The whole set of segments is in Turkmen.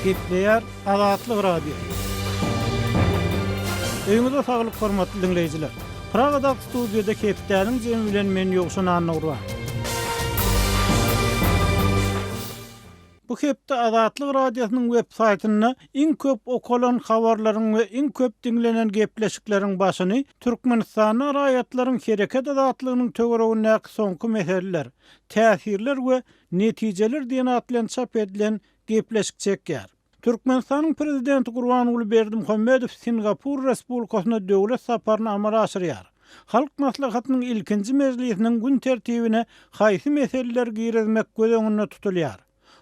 Gepleýär Azatlyk radio. Öňüňizde saglyk hormatly dinleýijiler. Pragada studiýada Kepdäniň jemi bilen men ýogşan anawra. Bu hepde Azatlyk radiosynyň web saýtyna iň köp okulan habarlaryň we iň köp dinlenen gepleşikleriň başyny Türkmenistan raýatlaryň hereket azatlygynyň töweregine soňky meseleler, täsirler we netijeler diýen atlan çap edilen gepleşik çekýär. Türkmenistanyň prezidenti Gurbanuly Berdimuhammedow Singapur Respublikasyna döwlet saparyny amala aşyrýar. Halk maslahatynyň ilkinji mejlisiniň gün tertibine haýsy meseleler girizmek göz tutulýar.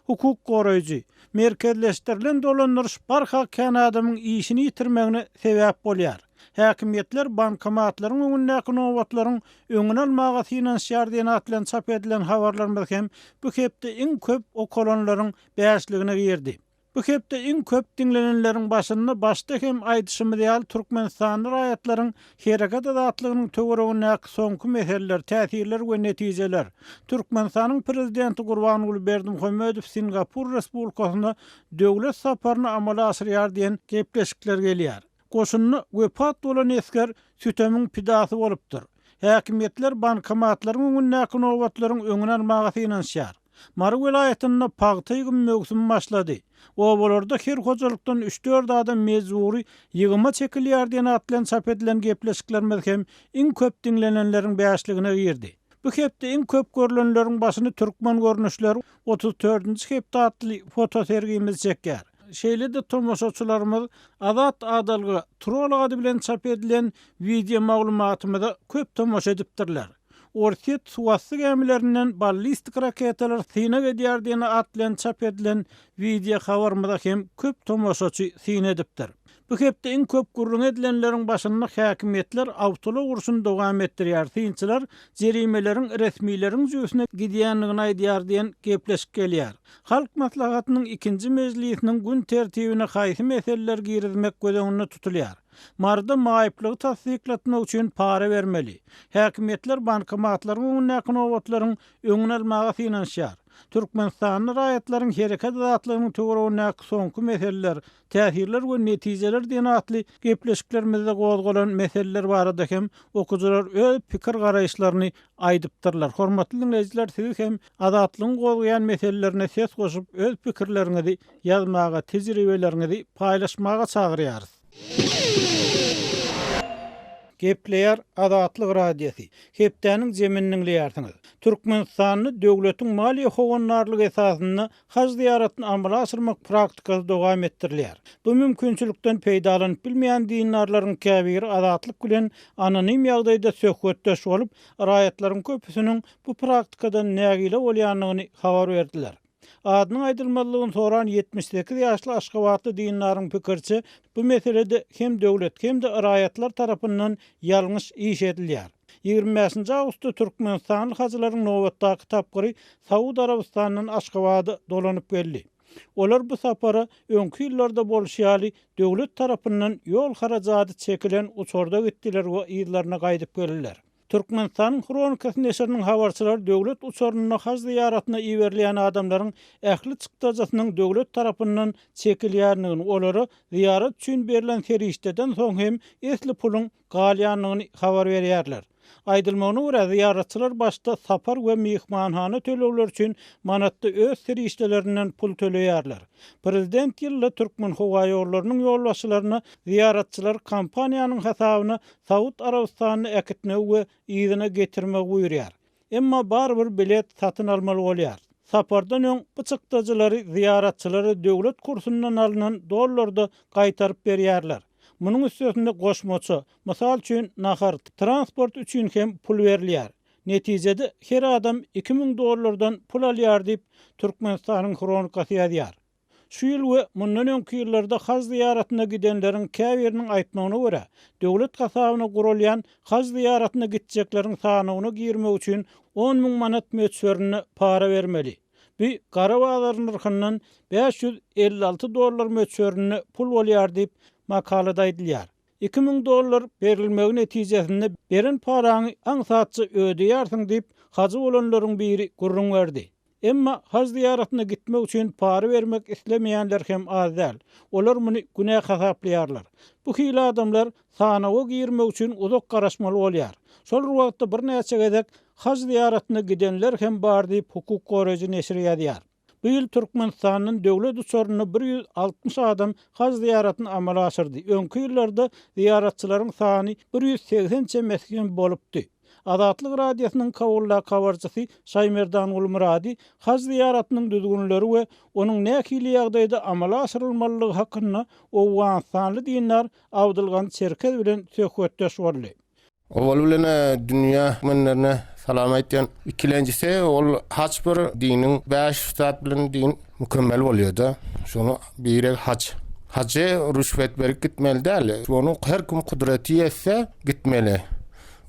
Hukuk goraýjy, merkezleşdirilen dolandyryş barha Kanadamyň işini ýitirmegine sebäp bolýar. Häkimetler bankomatlaryň öňündäki nowatlaryň öňüne almaga finansiýar diýen atlan çap edilen habarlar hem bu hepde iň köp okulanlaryň bäşligine girdi. Bu hepde iň köp dinlenenleriň başynda başda hem aýdyşymy diýil Türkmenistan raýatlaryň hereket azatlygynyň töweregine soňky meseleler, täsirler we netijeler. Türkmenistanyň prezidenti Gurbanuly Berdimuhammedow Singapur Respublikasyna döwlet saparyny amala aşyrýar diýen gepleşikler gelýär. Goşuny wepat bolan esker sütemiň pidasy bolupdyr. Häkimetler bankomatlaryň öňündäki nowatlaryň öňüne almaga finansiýar. Mary welaýatyna pagtyygym mögsüm başlady. O bolarda her hojalykdan 3-4 adam mezuri ýygyma çekilýär diýen atlan çap edilen gepleşikler hem iň köp dinlenenleriň bäşligine girdi. Bu hepde iň köp görülenleriň başyny türkmen görnüşleri 34-nji hepde atly foto sergimiz çekýär. Şeýle de tomoşaçylarymyz Azat Adalga Turol ady bilen çap edilen video maglumatymyza köp tomoşa edipdirler. Ortiýet suwasy gemilerinden ballistik raketalar syna edýär diýen atlan çap edilen video habarymyza hem köp tomoşaçy syna edipdir. Bu hepde iň köp gurrun edilenleriň başynda häkimetler awtola urşuny dowam etdirýär. Synçylar jerimelerin resmiýetiň jüýsüne gidýänligini aýdýar diýen gepleşik gelýär. Halk maslahatynyň ikinji mejlisiniň gün tertibine haýsy meseleler girizmek göz tutulýar. Marda maýyplygy tasdiklatmak üçin para bermeli. Häkimetler bankomatlaryň öňündäki nowatlaryň öňüne almaga finansiýar. Türkmenistan raýatlaryň hereket azatlygynyň töweregine soňky meseleler, täsirler we netijeler diýen atly gepleşiklerimizde gozgolan meseleler barada hem okujylar öz pikir garaýşlaryny aýdypdyrlar. Hormatly dinleýijiler, siz hem azatlygyň gozgoýan meselelerine ses goşup öz pikirleriňizi ýazmaga, tejribelerinizi paýlaşmaga çagyrýarys. Gepleýär Azatlyk radiosi. Hepdäniň jeminiň liýarsyňyz. Türkmenistanyny döwletiň maliýe howanlarlygy esasyna haj ziýaratyny amala aşyrmak praktikasy dowam etdirilýär. Bu mümkinçilikden peýdalanyp bilmeýän dinarlaryň käbiri azatlyk bilen anonim ýagdaýda söhbetdeş bolup, raýatlaryň köpüsiniň bu praktikadan nägile bolýanlygyny habar berdiler. Adynyň aýdylmalygyny soran 78 ýaşly Aşgabatly dinlaryň pikirçi, bu meselede hem döwlet hem de raýatlar tarapyndan ýalňyş iş edilýär. 25 awgustda Türkmenistan hajylaryň nowatdaky tapgyry Saudi Arabistanyň Aşgabady dolanyp geldi. Olar bu sapara öňkü ýyllarda bolşýaly döwlet tarapyndan ýol harajaty çekilen uçurda gitdiler we ýyllaryna gaýdyp geldiler. Türkmenistan Kronikasy neşriniň habarçylary döwlet uçurunyna haj ziýaratyna iwerilýän adamlaryň ähli çykdajasynyň döwlet tarapyndan çekilýärligini, olary ziýarat üçin berilen ferişdeden soň hem esli puluň galýanlygyny habar berýärler. Aýdylmagyna görä ziýaratçylar başda sapar we mehmanhana төлewler üçin manatda öz ferişdelerinden pul töleýärler. Prezident ýylla türkmen howa ýollarynyň ýolbaşçylaryna ziýaratçylar kampaniýanyň hasabyna Saudi Arabistanyny äkitmek we ýygyna getirmek buýurýar. Emma barbyr bilet satyn almaly bolýar. Sapardan öň bu çykdajylary ziýaratçylary döwlet kursundan alynan dollarda gaýtaryp berýärler. Munyň üstünde goşmaçy, mysal üçin nahar, transport üçin hem pul berilýär. Netijede her adam $2000 pul alýar diýip Türkmenistanyň kronikasy ýazýar. Şu ýyl we mundan öňki ýyllarda haj ziýaratyna gidenleriň käbiriniň aýtmagyna görä, döwlet hasabyna gurulýan haj ziýaratyna gitjekleriň sanyny girmek üçin 10.000 manat möçberini para bermeli. Bu gara bazarynyn narhyndan $556 möçberini pul bolýar diýip makalada aýdylýar. $2000 berilmegi netijesinde beren paraňy aňsatçy ödeýärsiň diýip hajy bolanlaryň biri gurrun berdi. Emma haj ziyaretine gitmek üçin para vermek islemeýänler hem az däl. Olar muny günä hasaplayarlar. Bu hili adamlar sanawa girmek üçin uzak garaşmaly bolýar. Şol wagtda bir näçe gezek haj ziyaretine gidenler hem bar diýip hukuk goraýjy neşir ýazýar. Bu ýyl Türkmenistanyň döwlet uçuryny 160 adam haj ziyaretini amala aşyrdy. Öňkü ýyllarda ziyaretçiläriň sany 180 mesken bolupdy. Adatlyk radiosynyň kawulla kawarjysy Şaymerdan Ulmuradi haj ziyaretiniň düzgünleri we onuň näkili ýagdaýda amala aşyrylmalylygy hakynda owan sanly dinler awdylgan çerkez bilen söhbetdeş boldy. Ol bilen dünýä menlerine salam aýtýan ikilenjisi ol haç bir diniň 5 saat bilen din mükemmel bolýardy. Şonu biri haç. Hacı rüşvet berip gitmeli däl. Onu her kim kudreti etse gitmeli.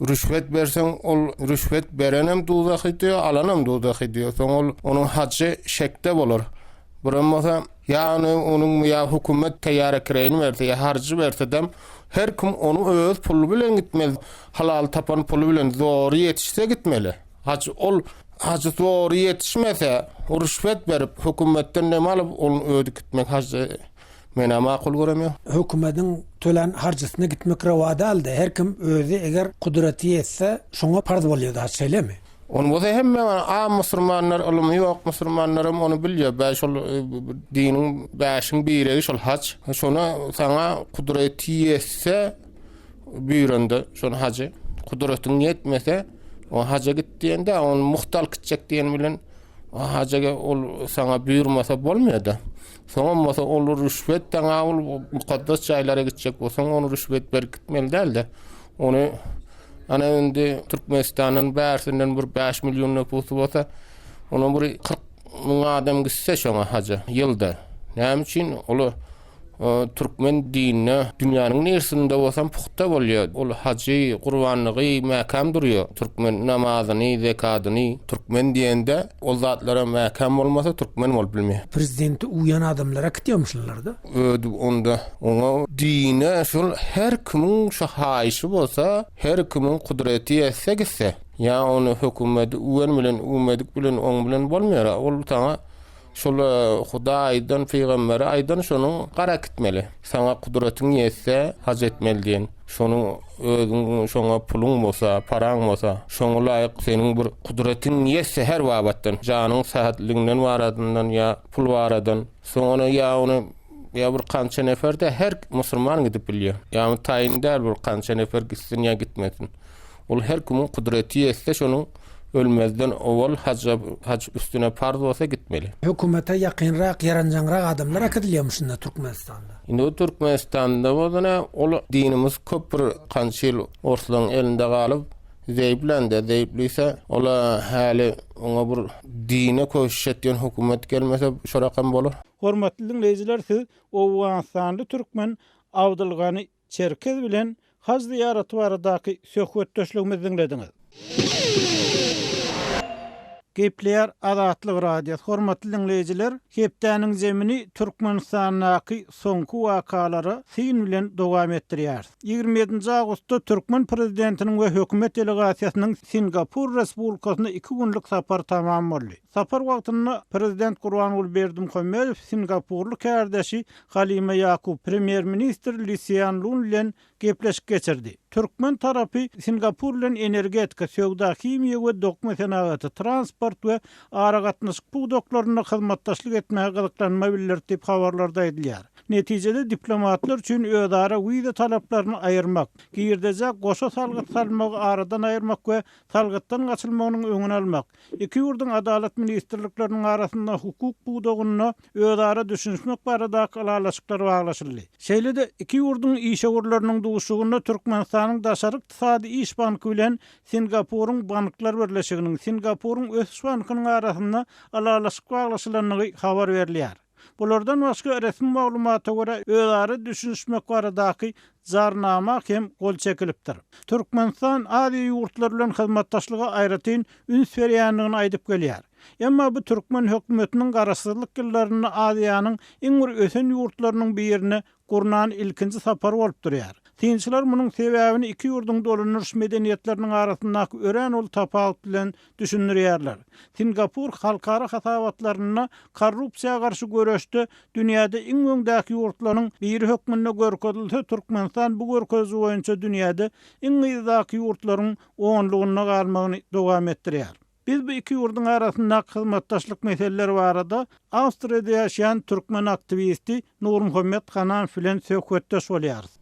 Rüşvet bersen ol rüşvet berenem duzak ediyor, alanam duzak ediyor. Son onun hacı şekte bolur. Buramasa yani onun ya hukumet teyare kireyin verse ya harcı verse dem her kim onu öz pulu bilen gitmeli. Halal tapan pulu bilen doğru yetişse gitmeli. Hacı doğru yetişmese rüşvet berip hukumetten ne alıp onu ödü gitmek hacı mena makul göremiyor. Hökümetin tölen harcısına gitmek rava aldı. Her kim özü eğer kudreti yetse şoňa farz bolýar da söylemi. Onu bu hemme Müslümanlar ulumy yok Müslümanlarım onu bilýär. Bäş ol diniň bäşiň biri şol haç. Şona sana kudreti yetse büýründe şol hacı. Kudretin yetmese o haca gitdiýende onu muhtal kitjek diýen bilen o hajaga ol sana büýürmese bolmaýar da. Soňra olur rüşvet taňa ol mukaddas çaýlara gitjek bolsaň onu rüşvet berip gitmeli däl de. Onu ana endi Türkmenistanyň bärsinden bir 5 milyon nüfusy bolsa, onu bir 40 000 adam gitse şoňa haja ýylda. Näme üçin olu Türkmen dinine dünýäniň nersinde bolsam puhta bolýar. Ol hajy, gurbanlygy mäkam durýar. Türkmen namazyny, zekatyny, Türkmen diýende ol zatlara mäkam bolmasa Türkmen bolup bilmeýär. Prezidenti uyan adamlara kitýamyşlar da. Ödü onda ona dine şol her kimin şu haýyşy bolsa, her kimin kudreti ýetse gitse, ya onu hökümet uyan bilen, ummedik bilen, oň bilen bolmaýar. Ol taňa şol Hudaýdan, peýgamberi aýdan şonu gara gitmeli. Sana kudretin ýetse hac etmeli diýen. Şonu özüň şoňa puluň bolsa, paraň bolsa, şoňa laýyk seniň bir kudretin ýetse her wagtdan, janyň sahatliginden waradyndan ya pul waradan, soňra ya onu ya bir kança neferde her musulman gidip bilýär. Ýa-ni taýindäl bir kança nefer gitsin ya gitmesin. Ol her kimin kudreti ýetse şonuň ölmezden owal hac üstüne farz bolsa gitmeli. Hökümete ýakynrak, ýaranjanrak adamlar akadylýarmyşynda Türkmenistanda. Indi Türkmenistanda bolana ol dinimiz köp bir kança ýyl orslaň elinde galyp zeyplise ola hali ona bir dine köşüş etýän hökümet gelmese şorakam bolar. Hormatly dinleýijiler, siz Owganstanly türkmen Awdylgany Çerkez bilen haj ziýarety baradaky söhbetdeşligimizi dinlediňiz. Gepler Adatlyk Radio. Hormatly dinleýijiler, hepdäniň zemini Türkmenistanyň soňky wakalary sin bilen dowam etdirýär. 27 awgustda Türkmen prezidentiniň we hökümet delegasiýasynyň Singapur Respublikasyna 2 günlük sapar tamam boldy. Sapar wagtynda prezident Gurbanguly Berdimuhammedow Singapurly kärdeşi Halima Yakup premier minister Lee Hsien Loong bilen gepleşik geçirdi. Türkmen tarapy Singapur bilen energetika, söwda, kimya we dokuma senaty, transport we ara gatnaşyk buğdaklaryna hyzmatdaşlyk etmäge gyzyklanma bildirip habarlarda edilýär. Netijede diplomatlar üçin ödara wiza talaplaryny aýyrmak, girdejek goşa salgyt salmagy aradan aýyrmak we salgytdan gaçylmagynyň öňüni almak, iki ýurdun adalet ministrlikleriniň arasynda hukuk buğdagyna ödara düşünmek barada alalaşyklar baglaşyldy. Şeýlede iki ýurdun işgörlerini duşugyna Türkmenistanyň daşary ykdysady iş banky bilen Singapuryň banklar birleşiginiň Singapuryň ösüş bankynyň arasynda alalaşyk baglaşylanyny habar berilýär. Bulardan başga resmi maglumata görä ödara düşünmek baradaky zarnama hem gol çekilipdir. Türkmenistan adi ýurtlar bilen hyzmatdaşlyga aýratyn üns berýändigini aýdyp gelýär. Emma bu Türkmen hökümetiniň garaşsyzlyk ýyllaryny Aziýanyň iň bir ösen ýurtlarynyň birini gurnan ilkinji sapar bolup durýar. Tynçylar munyň sebäbini iki ýurdun dolanýarys medeniýetleriniň arasyndaky ören ol tapawut bilen düşünýärler. Singapur halkara hasawatlaryna korrupsiýa garşy göreşde dünýäde iň öňdäki ýurtlaryň biri hökmünde görkezilse Türkmenistan bu görkezi boýunça dünýäde iň ýyzdaky ýurtlaryň oňlugyna galmagyny dowam etdirýär. Biz bu iki ýurdun arasynda hyzmatdaşlyk meseleleri barada Awstriýada ýaşaýan türkmen aktivisti Nur Muhammed Hanan bilen söhbetdeş bolýarys.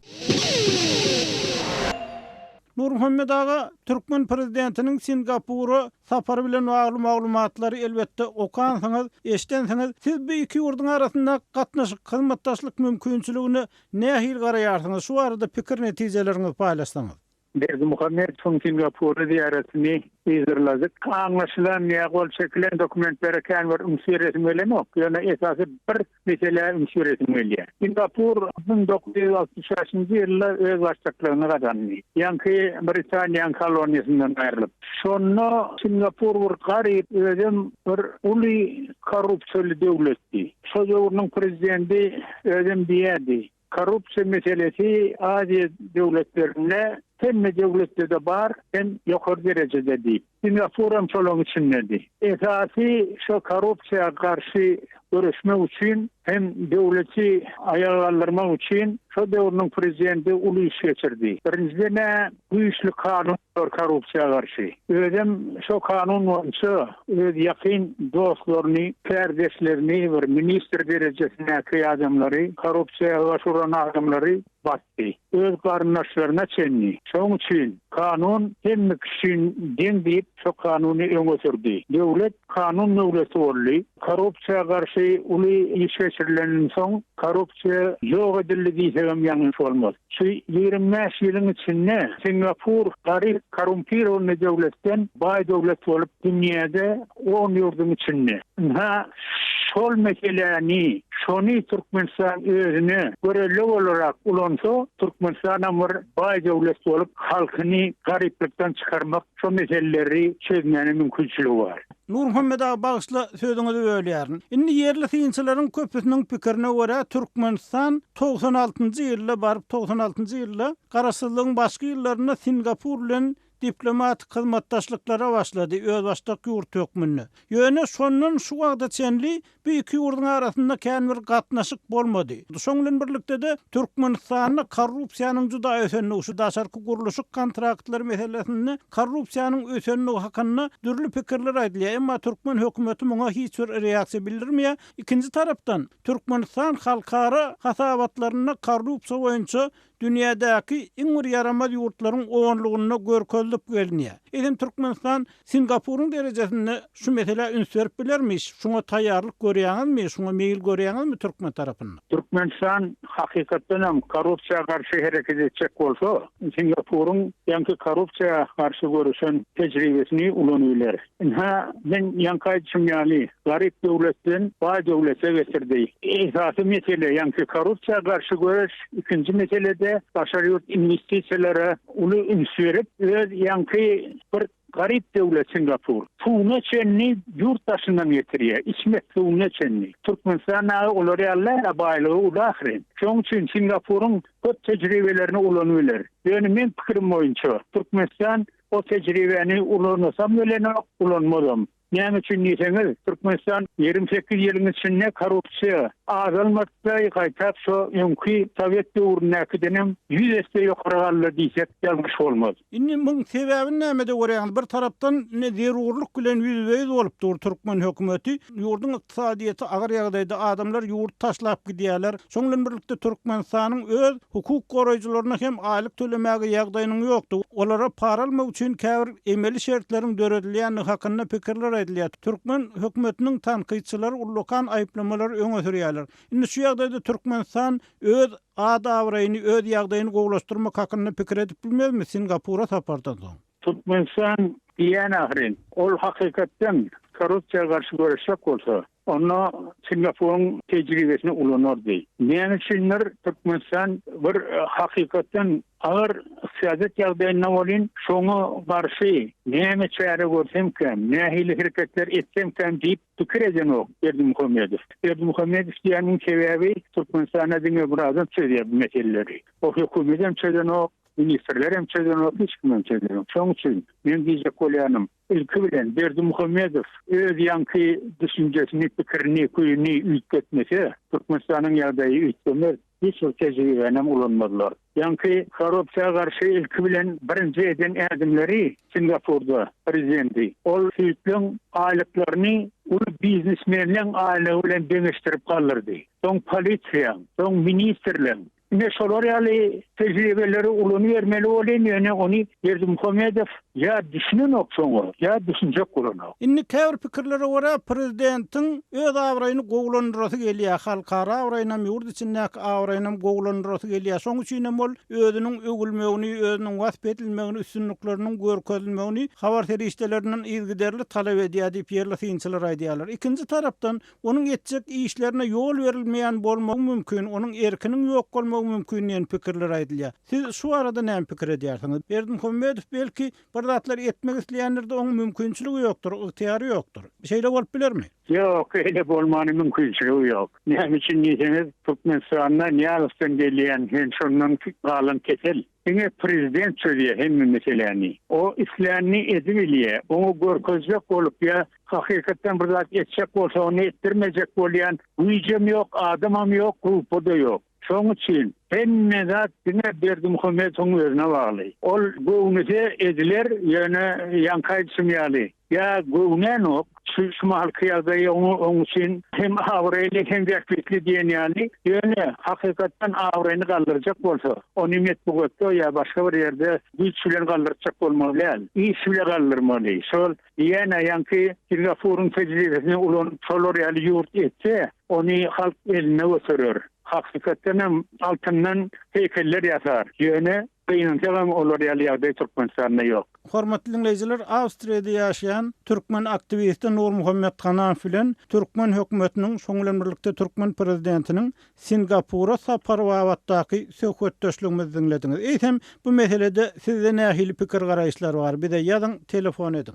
Nur Muhammed aga Türkmen prezidentiniň Singapura sapary bilen bagly maglumatlary elbetde okansyňyz, eşdensiňiz, siz bu iki ýurdun arasynda gatnaşyk hyzmatdaşlyk mümkinçiligini nähil garaýarsyňyz? Şu arada pikir netijeleriňizi paýlaşsaňyz. Berdi Muhammed son Singapur'da ziyaretini izlerladık. Anlaşılan yağol çekilen dokumentlere kendiler ümsüretim öyle yani esası bir mesele ümsüretim öyle. Singapur 1960 yılda öz başlıklarını kazandı. Yankı Britanya kolonyasından ayrılıp. Sonra Singapur bir garip özüm bir uli korrupsiyonlu devletti. Sojorunun prezidenti özüm diyedi. Korrupsiya meselesi Azya devletlerinde hem devletlerde var hem yukarı derecede değil. Singapur'un çolun içindeydi. Esası şu korrupsiya karşı görüşme için hem devleti ayarlandırmak için şu devletin prezidenti ulu iş geçirdi. Birincide bu işli kanun var korrupsiya karşı. Özüm şu kanun olsa yakın dostlarını, kardeşlerini ve minister derecesindeki adamları, korrupsiya başvuran adamları battı. Öz karınlaşlarına çenli. Şoň üçin kanun hem kişinin den deyip şu kanunu öňe sürdi. Devlet kanun devleti boldy. Korrupsiya karşı uly iş geçirilen soň korrupsiya ýok edildi diýsem ýalňyş bolmaz. Şu 25 ýylyň içinde Singapur garip korrumpirowan devletden baý devlet bolup dünýäde 10 ýurdun içinde. Şol meseleni şonu Türkmenistan özüne göreli olarak ulansa Türkmenistan'a bir baý devlet bolup halkyny gariplikden çıkarmak şu meseleleri çözmeni mümkinçiligi var. Nur Muhammed ağa bağışla sözüňizi bölýärin. Indi yerli synçylaryň köpüsiniň pikirine görä Türkmenistan 96-njy ýylda baryp 96-njy ýylda garaşsyzlygyň başga ýyllaryna Singapur bilen diplomatik hyzmatdaşlyklara başlady öz başdaky ýurt hökmünde. Ýöne şondan şu wagta çenli bu iki ýurdun arasynda kän bir gatnaşyk bolmady. Şoň bilen birlikde de Türkmenistanyň korrupsiýanyň juda ösenligi, şu daşarky guruluşyk kontraktlar meselesinde korrupsiýanyň ösenligi hakynda dürli pikirler aýdylýar. Emma Türkmen hökümeti muňa hiç bir reaksiýa bildirmeýär. Ikinji tarapdan Türkmenistan halkara hasawatlaryna korrupsiýa boýunça dünýädäki iň bir ýaramaz ýurtlaryň oňlugyna görkezilip gelýär. Edim Türkmenistan Singapuryň derejesinde şu mesele ünsürip bilermiş. Şuňa taýýarlyk görýäňizmi? Şuňa meýil görýäňizmi Türkmen tarapyndan? Türkmenistan hakykatdan hem korrupsiýa karşı hereket etjek bolsa, Singapuryň ýanky korrupsiýa karşı görüşen tejribesini ulanýarlar. Men ýanky düşünýäli, garip döwletden baý döwlete getirdi. Esasy mesele ýanky korrupsiýa karşı görüş, ikinji meselede başary ýurt investisiýalary uly ünsürip ýanky bir garip devlet Singapur. Tuğna çenni yurttaşından getirýär. İsmet tuğna çenni. Türkmenistan'a olary Allah abaylygy ulahrin. Şoň üçin Singapuryň köp tejribelerini ulanýarlar. Ýöne men pikirim boýunça Türkmenistan o tejribeni ulanmasam ölenok ulanmadym. Näme üçin diýseňiz, Türkmenistan 28 ýylyň içinde korrupsiýa azalmakda gaýtap şo ýönki Sowet döwründäkidenem 100 ýokary galdy diýsek ýalňyş bolmaz. Indi muň sebäbi näme de görýäňiz? Bir tarapdan ne zerurluk bilen ýüzbeýiz bolup dur Türkmen hökümeti. Ýurdun ykdysadyýaty agyr ýagdaýda adamlar ýurt taşlap gidýärler. Şoň bilen birlikde Türkmenistanyň öz hukuk goraýjylaryna hem aýlyk tölemäge ýagdaýynyň ýokdy. Olara para almak üçin käbir emeli şertleriň döredilýäni hakynda pikirler aýdylýar. Türkmen hökümetiniň tanqidçilari ullukan aýplamalary öňe sürýärler. Indi şu ýagdaýda Türkmenistan öz adawraýyny, öz ýagdaýyny gowlaşdyrmak hakynda pikir edip bilmezmi Singapura sapardan soň? Türkmenistan diýen ahrin ol hakykatdan korrupsiýa garşy görüşek bolsa, Onu Singapur'un tecrübesine ulanır değil. Yani şimdiler Türkmenistan bir hakikaten ağır siyaset yağdayına olin şonu karşı neyme çare görsem nehili hareketler etsem deyip fikir eden o Berdimuhamedov. Berdimuhamedov diyanın sebebi Türkmenistan'a dinle buradan çözüyor bu meseleleri. O hükümetten çözen o ministerlerim çözen o hiç kimden çözen o. Şonun için ben diyecek olayanım. İlki bilen Berdimuhamedov öz yankı düşüncesini, fikrini, kuyunu ütletmese Türkmenistan'ın yağdayı ütlemez. Hiç o tecrübeyle ulanmadılar. Yankı korrupsiya karşı ilki bilen birinci eden adımları Singapur'da prezidenti. Ol sütlün aylıklarını ulu biznesmenlerin aylığı demiştirip kalırdı. Son polisiya, son ministerlerin. Ne şoloryalı tecrübeleri ulunu vermeli olan yani onu Berdimuhamedov ya düşünün okşonu ya düşünecek olunu. Inni käbir pikirlere göre prezidentin öz awraýyny gowlandyrasy gelýär, halkara awraýynam ýurt içindäki awraýynam gowlandyrasy gelýär. Şoň üçin bol özüniň ögülmegini, özüniň wasp edilmegini, üstünlikleriniň görkezilmegini habar terişdelerinden ilgiderli talep edýär diýip ýerli synçylar aýdýarlar. Ikinji tarapdan onuň etjek işlerine ýol berilmeýän bolmagy mümkin, onuň erkiniň ýok bolmagy mümkin diýen pikirler aýdylýar. Siz şu arada näme pikir edýärsiňiz? Berdimuhamedov belki zatlar etmek isteyenlerde onun mümkünçülüğü yoktur, ihtiyarı yoktur. Bir şeyle olup bilir mi? Yok, öyle olmanın mümkünçülüğü yok. Ne için diyeseniz, Türkmenistan'da ne alıstın geleyen şundan kalın kesel. Yine prezident söylüyor hem meseleni. O İslam'ı ediliyor. Onu görkezecek olup ya hakikaten burada edecek olsa onu ettirmeyecek olayan gücüm yok, adamım yok, grubu da yok. Şoň üçin hemme zat dine Berdimuhamedov'un özüne bağlı. Ol göwnüse ediler ýöne yankay sümýaly. Ya gownen ok şu halky ýagdaýy onuň üçin hem awraýly hem wekitli diýen ýaly ýöne hakykatdan awraýyny galdyrjak bolsa, onu met bugutda ýa başga bir ýerde güç bilen galdyrjak bolmaly. İş bilen galdyrmaly. Şol ýene ýanky Singapur'un tecrübesini ulan şolary ýaly ýurt etse, onu halk eline götürür. Hakikaten altından heykeller yazar. Yöne kıyıntıgam olur ýaly Türkmenistan'da yok. Hormatly dinleyijiler, Awstriýada ýaşaýan türkmen aktivisti Nur Muhammed Kanan bilen Türkmen hökümetiniň şoň bilen birlikde Türkmen prezidentiniň Singapura sapary wagtdaky söhbetdeşligimizi dinlediňiz. Eýsem bu meselede sizde nähili pikir garaýşlar bar? Bir de ýazyň, telefon edin.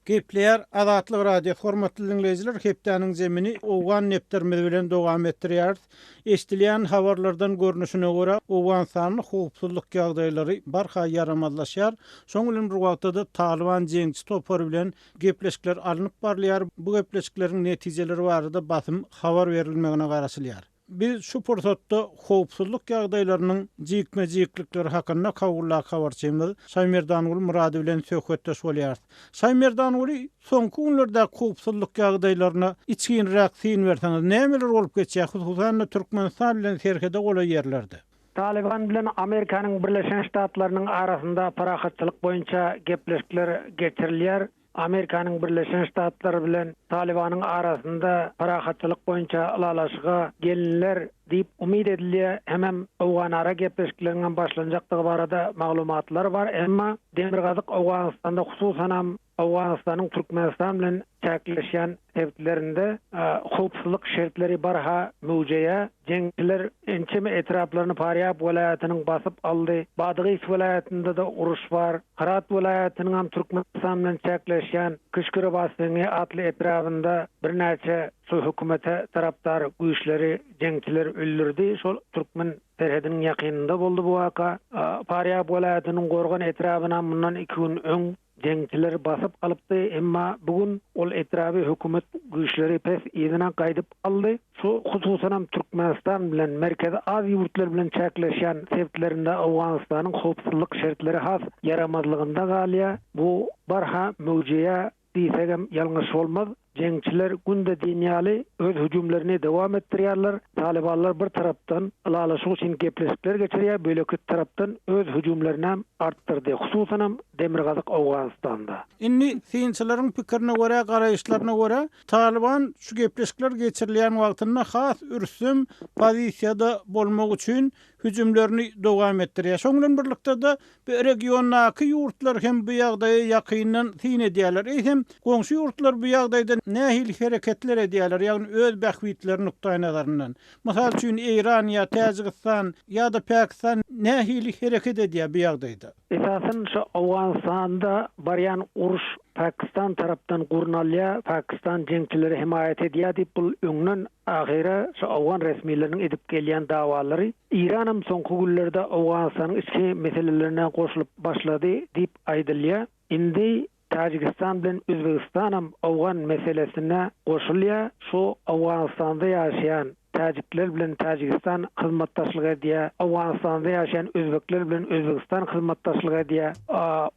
Gepler Azatlyk radio hormatly dinleyijiler, hepdeniň zemini owgan nepterimiz bilen dowam etdirýär. Eşdilýän habarlardan görnüşine görä Owganstanyň howpsuzlyk ýagdaýlary barha ýaramazlaşýar. Şoň bilen bir wagtda Taliban jeňçi topar bilen gepleşikler alınıp barlýar. Bu gepleşikleriň netijeleri barada basym habar berilmegine garaşylýar. Biz şu pursatda howpsuzlyk ýagdaýlarynyň jikme-jiklikleri hakynda kawulla habarçymyz Saýmerdan ul Murady bilen söhbetdeş bolýar. Saýmerdan ul soňky günlerde howpsuzlyk ýagdaýlaryna içginrek syn berseňiz, nämeler bolup geçýär, hususan Türkmenistan bilen serhede gola ýerlerde? Taliban bilen Amerikanyň Birleşen Ştatlarynyň arasynda parahatçylyk boýunça gepleşikler geçirilýär. Amerikanyň Birleşen Ştatlary bilen Talibanyň arasynda parahatçylyk boýunça alalaşyga gelinler diýip umyt edilýär. Hemem Owgan ara gepleşikleriniň başlanjakdygy barada maglumatlar bar, emma Demirgazyk Owganstanda hususan Owganstanyň Türkmenistan bilen çäkleşýän sebeplerinde howpsuzlyk şertleri barha möwjeýä. Jeňçiler ençeme etraplaryny Faryab welaýatynyň basyp aldy. Badygy welaýatynda da uruş bar. Harat welaýatynyň hem Türkmenistan bilen çäkleşýän Kışkırı basyny atly etrafynda bir näçe şu hökümete tarapdar güýçleri jeňçiler öldürdi. Şol Türkmen terhediniň ýakynynda boldy bu waka. Faryab welaýatynyň gorgan etrafyna mundan 2 gün öň jeňçiler basyp alypdy, emma bugün ol etrafy hökümet güýçleri pes ýerine gaýdyp aldy. Şu hususan Türkmenistan bilen Merkezi Aziýa ýurtlar bilen çäkleşýän sebeplerinde Awganstanyň howpsuzlyk şertleri has ýaramazlygynda galýa. Bu barha möwjeýä diýsegem ýalňyş bolmaz. Jeňçiler günde dünýäli öz hüjümlerini dowam etdirýärler. Talibanlar bir tarapdan ılalaşyk üçin gepleşikler geçirýär, böleki tarapdan öz hüjümlerini artdyrdy. Hususan Demirgazyk Awganistanda. Inni synçylaryň pikirine görä, garaýyşlaryna görä, Taliban şu gepleşikler geçirilýän wagtynda has ürsüm pozisiýada bolmak üçin hüjümlerini dowam etdirýär. Şoňdan birlikde de bir regiondaky ýurtlar hem bu ýagdaýa ýakyndan syn edýärler. Hem goňşy ýurtlar bu ýagdaýda nähili hereketler edýärler, ýagny öz bähwitleri nukdaý nazaryndan. Mysal üçin Iran ýa Täjikistan ýa-da Pakistan nähili hereket edýär bu ýagdaýda. Esasen şu Awganistanda baryan uruş Pakistan tarapdan gurnalya, Pakistan jeňçileri himayet edýär diýip bu öňden ahira şu Awgan resmileriniň edip gelýän dawalary İranam soňky günlerde Awganistanyň içki meselelerine goşulyp başlady diýip aýdylýar. Indi Tajikistan bilen Özbekistanam Awgan meselesine goşulýar. Şu Awganistanda ýaşaýan Tajikler bilen Tajikistan hyzmatdaşlyk edýär. Awganistanda ýaşaýan Özbekler bilen Özbekistan hyzmatdaşlyk edýär.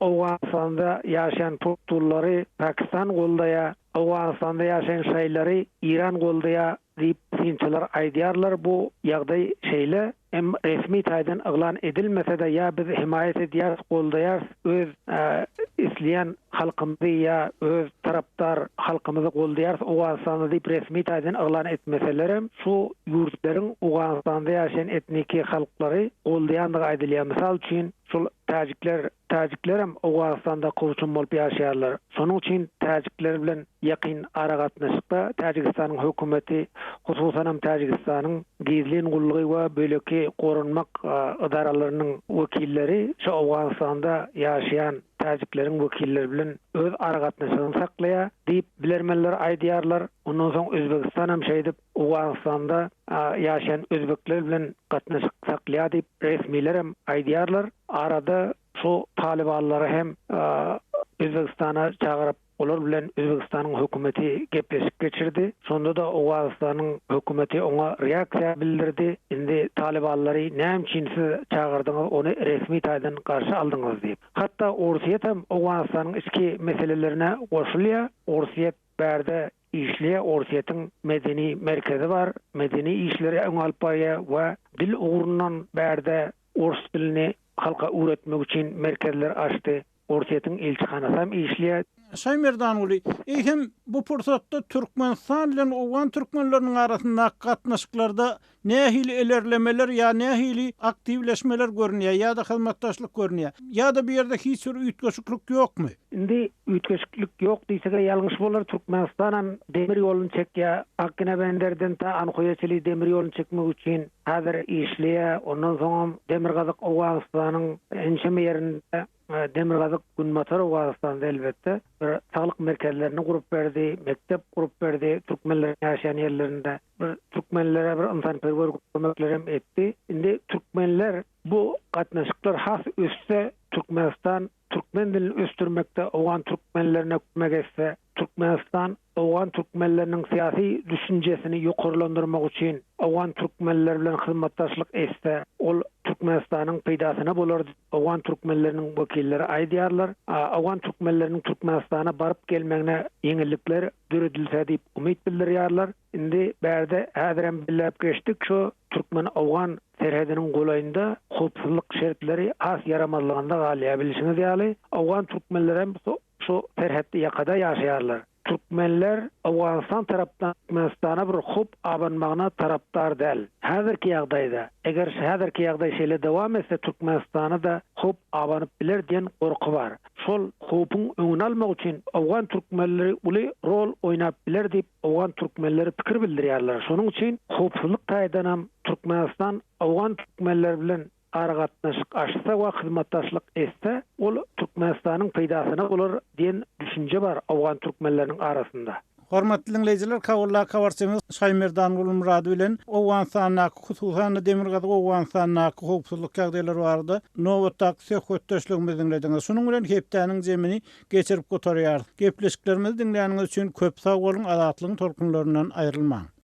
Awganistanda ýaşaýan turkturlary Pakistan goldaýar. Awganistanda ýaşaýan şaýlary İran goldaýar diýip synçylar aýdýarlar. Bu ýagdaý şeýle hem resmi taýdan yglan edilmese de ýa biz himayet edýäris, goldaýar öz isleýän halkymyzy ýa öz tarapdar halkymyzy goldaýar Awganistanda diýip resmi taýdan yglan etmeseler hem şu ýurtlaryň Awganistanda ýaşaýan etniki halklary goldaýandygy aýdylýar. Mysal üçin şol Tajikler hem Awganistanda kowçun bolup ýaşaýarlar. Şonuň üçin Tajikler bilen ýakyn ara gatnaşykda Tajikistanyň hökümeti, hususan hem Tajikistanyň gizlin gullugy we böleki gorunmak idaralarynyň wekilleri şu Awganistanda ýaşaýan Tajikleriň wekilleri bilen öz ara gatnaşygyny saklaýar diýip bilermenler aýdýarlar. Ondan soň Özbekistan hem şeýdip Awganistanda ýaşaýan özbekler bilen gatnaşyk saklaýar diýip resmiler hem aýdýarlar. Arada şu Talibanlary hem Özbekistana çağırıp olar bilen Özbekistanyň hökümeti gepleşik geçirdi. Sonda da Awganistanyň hökümeti ona reaksiýa bildirdi. Indi Talibanlary näme üçin siz çağırdyňyz, ony resmi taýdan garşy aldyňyz diýip. Hatda Orsiýet hem Awganistanyň içki meselelerine goşulýar. Orsiýet bärde işliye Orsiýetiň medeni merkezi var. Medeni işleri öň alyp barýar we dil ugurundan bärde Ors dilini halka öğretmek için merkezler açtı. Orsiýetiň elçihanasy hem işliýär. Şaýmerdan uly, hem bu pursatda Türkmenistan bilen Awgan türkmenleriniň arasynda gatnaşyklarda nähili ilerlemeler ýa nähili aktivleşmeler görünýär ýa-da hyzmatdaşlyk görünýär. Ýa-da bir ýerde hiç bir üýtgeşiklik ýokmy? Indi üýtgeşiklik ýok diýsek ýalňyş bolar. Türkmenistan hem demir ýoluny çekýär. Akkina benderden ta Ankoýaçyly demir ýoluny çekmek üçin häzir işliýär. Ondan soň Demirgazyk Awganistanyň enşeme ýerinde Demirgazyk Günmotor Awganistanda elbetde bir saglyk merkezlerini gurup berdi, mektep gurup berdi, türkmenler ýaşaýan ýerlerinde bir türkmenlere bir ynsanperwer kömekler hem etdi. Indi türkmenler bu gatnaşyklar has össe Türkmenistan Türkmen dilini östürmekde Awgan türkmenlerine kömek etse, Türkmenistan Awgan türkmenleriniň syýasy düşünjesini ýokarlandyrmak üçin Awgan türkmenler bilen hyzmatdaşlyk etse, ol Türkmenistanyň peýdasyna bolar. Awgan türkmenleriniň wekilleri aýdýarlar. Awgan türkmenleriniň Türkmenistana baryp gelmegine ýeňillikler döredilse diýip umyt bildirýärler. Indi bärde häzirem bilip geçdik şu Türkmen-Awgan serhediniň golaýynda howpsuzlyk şertleri has yaramazlygynda galýa bilişiňiz ýaly. Awgan türkmenler hem şu serhetde ýakada ýaşaýarlar. Türkmenler Awganistan tarapdan Türkmenistana bir hop abanmagyna tarapdar däl. Häzirki ýagdaýda, eger häzirki ýagdaý şeýle dowam etse Türkmenistana da hop abanyp biler diýen gorky bar. Şol hopyň öňüni almak üçin Awgan türkmenleri uly rol oýnap biler diýip Awgan türkmenleri pikir bildirýärler. Şonuň üçin hopsuzlyk taýdan hem Türkmenistan Awgan türkmenleri bilen aragatnaşyk açsa we hyzmatdaşlyk etse, ol Türkmenistanyň peýdasyna bolar diýen düşünje bar Awgan türkmenleriniň arasynda. Hormatly dinleýijiler, kawarçymyz Şaýmerdan Gulmurad bilen Awganistanyň hususan Demirgazyk Awganistanyň howpsuzlyk ýagdaýlary bardy. Nowatdak söhbetdeşligimizi dinlediňiz. Şunuň bilen hepdeniň jemini geçirip gotarýar. Gepleşiklerimizi dinleýäniňiz üçin köp sag bolun, azatlygyň tolkunlaryndan aýrylmaň.